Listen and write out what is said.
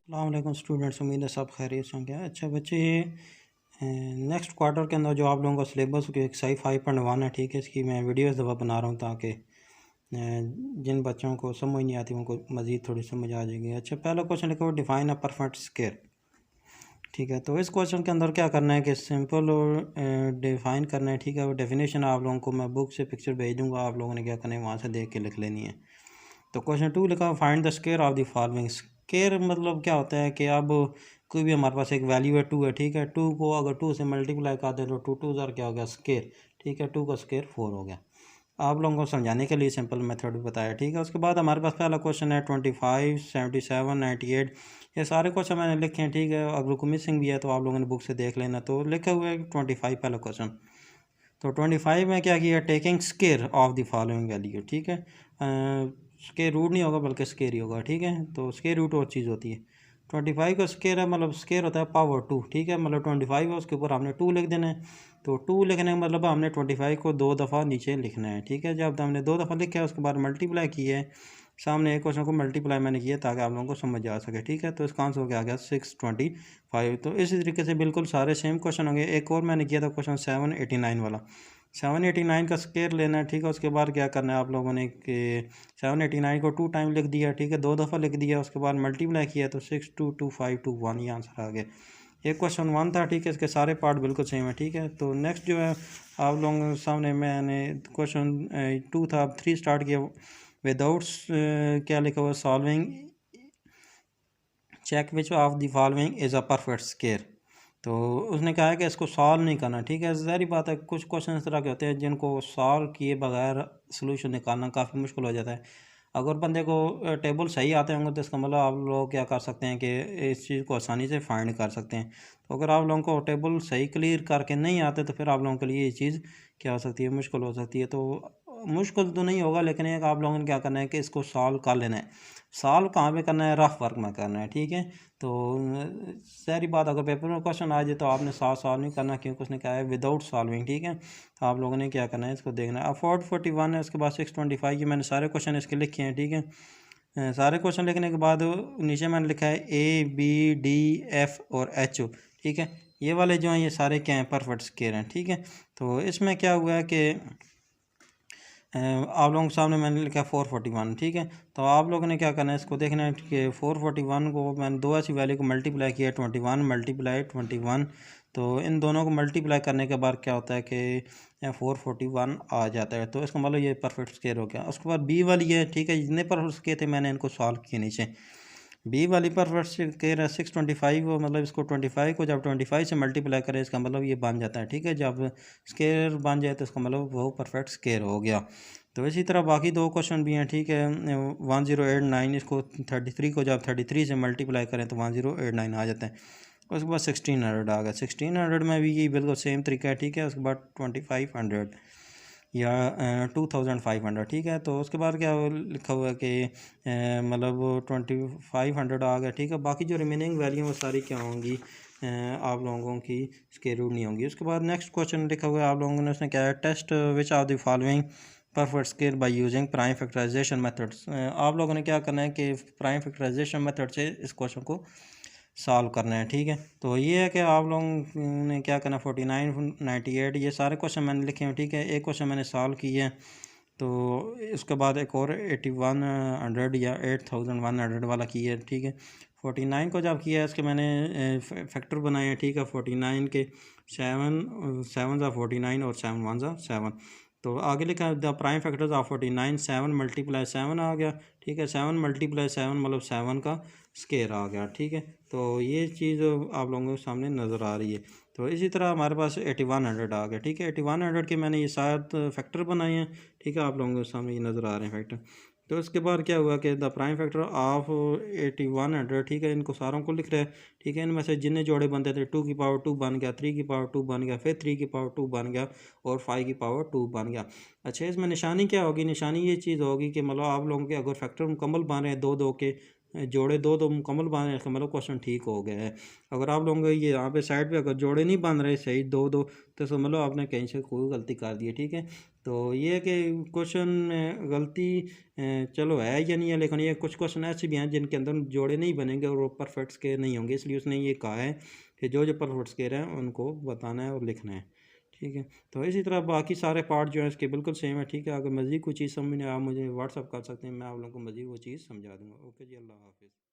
अस्सलाम वालेकुम स्टूडेंट्स, उम्मीद है सब खैरियत से होंगे। अच्छा बच्चे, ये नेक्स्ट क्वार्टर के अंदर जो आप लोगों का सिलेबस की एक्सरसाइज 5.1 है, ठीक है, इसकी मैं वीडियो इस दफ़ा बना रहा हूँ ताकि जिन बच्चों को समझ नहीं आती उनको मज़ीद थोड़ी समझ आ जाएगी। अच्छा, पहला क्वेश्चन लिखा हुआ डिफ़ाइन अ परफेक्ट स्क्वायर, ठीक है। तो इस क्वेश्चन के अंदर क्या करना है कि सिंपल और डिफ़ाइन करना है, ठीक है। वो डेफिनेशन आप लोगों को मैं बुक से पिक्चर भेज दूँगा, आप लोगों ने क्या करना है वहाँ से देख के लिख लेनी है। तो क्वेश्चन 2 लिखा find the square of the following. Square मतलब क्या होता है कि अब कोई भी हमारे पास एक वैल्यू है 2 है, ठीक है। 2 को अगर 2 से मल्टीप्लाई कर दें तो 2 2 ज़ार क्या हो गया स्क्वायर, ठीक है। 2 का स्क्वायर 4 हो गया। आप लोगों को समझाने के लिए सिंपल मेथड बताया, ठीक है। उसके बाद हमारे पास पहला क्वेश्चन है 25 77 98। ये सारे क्वेश्चन मैंने लिखे हैं, ठीक है। अगर कोई मिसिंग भी है तो आप लोगों ने बुक से देख लेना। तो लिखा हुआ है 25 पहला क्वेश्चन। तो 25 में क्या किया, taking square of the following value, ठीक है। स्केयर रूट नहीं होगा बल्कि स्केयर ही होगा, ठीक है। तो स्केयर रूट और चीज़ होती है। 25 का स्केयर है, मतलब स्केयर होता है पावर 2, ठीक है। मतलब 25 है, उसके ऊपर हमने 2 लिख देना है। तो 2 लिखने का मतलब हमने 25 को 2 दफ़ा नीचे लिखना है, ठीक है। जब हमने 2 दफ़ा लिखा है उसके बाद मल्टीप्लाई किया है, सामने एक क्वेश्चन को मल्टीप्लाई मैंने किया ताकि आप लोगों को समझ आ सके, ठीक है। तो इसका आंसर क्या आ गया 625। तो इसी तरीके से बिल्कुल सारे सेम क्वेश्चन होंगे। एक और मैंने किया था क्वेश्चन 789 वाला। 789 का स्क्वायर लेना है, ठीक है। उसके बाद क्या करना है आप लोगों ने कि 789 को 2 टाइम लिख दिया, ठीक है, 2 दफ़ा लिख दिया। उसके बाद मल्टीप्लाई किया तो 622521 ये आंसर आ गया। एक क्वेश्चन 1 था, ठीक है। इसके सारे पार्ट बिल्कुल सेम है, ठीक है। तो नेक्स्ट जो है आप लोगों के सामने मैंने क्वेश्चन 2 था, अब 3 स्टार्ट किया विदाउट क्या लिखा हुआ solving check which of the following is a perfect square. तो उसने कहा है कि इसको सॉल्व नहीं करना, ठीक है। ज़ाहिर बात है कुछ क्वेश्चन इस तरह के होते हैं जिनको सॉल्व किए बगैर सोल्यूशन निकालना काफ़ी मुश्किल हो जाता है। अगर बंदे को टेबल सही आते होंगे तो इसका मतलब आप लोग क्या कर सकते हैं कि इस चीज़ को आसानी से फाइंड कर सकते हैं। तो अगर आप लोगों को टेबल सही क्लियर करके नहीं आते तो फिर आप लोगों के लिए ये चीज़ क्या हो सकती है, मुश्किल हो सकती है। तो मुश्किल तो नहीं होगा, लेकिन एक आप लोगों ने क्या करना है कि इसको सॉल्व कर लेना है। सॉल्व कहाँ पे करना है, रफ वर्क में करना है, ठीक है। तो सारी बात अगर पेपर में क्वेश्चन आ जाए तो आपने साथ सॉल्व नहीं करना, क्योंकि उसने कहा है विदाउट सॉल्विंग, ठीक है। तो आप लोगों ने क्या करना है, इसको देखना है। अफोर्ड 41 है, उसके बाद 625 की मैंने सारे क्वेश्चन इसके लिखे हैं, ठीक है। सारे क्वेश्चन लिखने के बाद नीचे मैंने लिखा है ABDF और HO, ठीक है। ये वाले जो हैं ये सारे क्या हैं, परफेक्ट स्क्वायर हैं, ठीक है। तो इसमें क्या हुआ है कि आप लोगों के सामने मैंने लिखा 441, ठीक है। तो आप लोगों ने क्या करना है, इसको देखना है कि 441 को मैंने दो ऐसी वैल्यू को मल्टीप्लाई किया, 21 मल्टीप्लाई 21। तो इन दोनों को मल्टीप्लाई करने के बाद क्या होता है कि 441 आ जाता है। तो इसका मतलब ये परफेक्ट स्क्वायर हो गया। उसके बाद बी वाली है, ठीक है। जितने परफेक्ट स्क्वायर थे मैंने इनको सॉल्व किए नीचे। बी वाली परफेक्ट स्क्वायर है 625, मतलब इसको 25 को जब 25 से मल्टीप्लाई करें इसका मतलब ये बन जाता है, ठीक है। जब स्क्वायर बन जाए तो इसका मतलब वो परफेक्ट स्क्वायर हो गया। तो इसी तरह बाकी दो क्वेश्चन भी हैं, ठीक है। 1089, इसको 33 को जब 33 से मल्टीप्लाई करें तो 1089 आ जाता है। उसके बाद 1600 आ गया। 1600 में भी ये बिल्कुल सेम तरीका है, ठीक है। उसके बाद 2500 या 2500, ठीक है। तो उसके बाद क्या लिखा हुआ है कि मतलब 2500 आ गया, ठीक है। बाकी जो रिमेनिंग वैल्यू वो सारी क्या होंगी, आप लोगों की स्क्वायर रूट नहीं होंगी। उसके बाद नेक्स्ट क्वेश्चन लिखा हुआ है आप लोगों ने, उसने क्या है test which are the following perfect square by using prime factorisation methods. आप लोगों ने क्या करना है कि प्राइम फैक्टराइजेशन मेथड से इस क्वेश्चन को सॉल्व करना है, ठीक है। तो ये है कि आप लोगों ने क्या करना है 49 98 ये सारे क्वेश्चन मैंने लिखे हैं, ठीक है। एक क्वेश्चन मैंने सॉल्व किया है। तो इसके बाद एक और 8100 या 8100 वाला किया है, ठीक है। 49 को जब किया है इसके मैंने फैक्टर बनाए हैं, ठीक है। 49 के 7 7 ज़ा 49 और 7 1 ज़ा 7। तो आगे लिखा है the prime factors of 49, 7 multiply 7 आ गया, ठीक है। 7 मल्टीप्लाई 7 मतलब 7 का स्केयर आ गया, ठीक है। तो ये चीज़ आप लोगों के सामने नज़र आ रही है। तो इसी तरह हमारे पास 8100 आ गया, ठीक है। 8100 के मैंने ये 7 फैक्टर बनाए हैं, ठीक है। आप लोगों के सामने ये नज़र आ रहे हैं फैक्टर। तो इसके बाद क्या हुआ कि द प्राइम फैक्टर ऑफ 8100, ठीक है। इनको सारों को लिख रहे हैं, ठीक है। इनमें से जितने जोड़े बनते थे 2 की पावर 2 बन गया, 3 की पावर 2 बन गया, फिर 3 की पावर 2 बन गया और 5 की पावर 2 बन गया। अच्छा, इसमें निशानी क्या होगी, निशानी ये चीज़ होगी कि मतलब आप लोगों के अगर फैक्टर मुकम्मल बन रहे हैं दो दो के जोड़े दो तो मुकम्मल बन रहे हैं, मतलब क्वेश्चन ठीक हो गया है। अगर आप लोगों को ये यहाँ पे साइड पे अगर जोड़े नहीं बन रहे सही दो दो, तो समझ लो आपने कहीं से कोई गलती कर दी है, ठीक है। तो ये है कि क्वेश्चन में गलती चलो है या नहीं है, लेकिन ये कुछ क्वेश्चन ऐसे भी हैं जिनके अंदर जोड़े नहीं बनेंगे और वो परफेक्ट स्क्वायर नहीं होंगे, इसलिए उसने ये कहा है कि जो जो परफेक्ट स्क्वायर हैं उनको बताना है और लिखना है, ठीक है। तो इसी तरह बाकी सारे पार्ट जो हैं इसके बिल्कुल सेम है, ठीक है। अगर मज़ीद कोई चीज़ समझ में आप मुझे व्हाट्सअप कर सकते हैं, मैं आप लोगों को मज़ीद वो चीज़ समझा दूँगा। ओके जी, अल्लाह हाफ़िज़।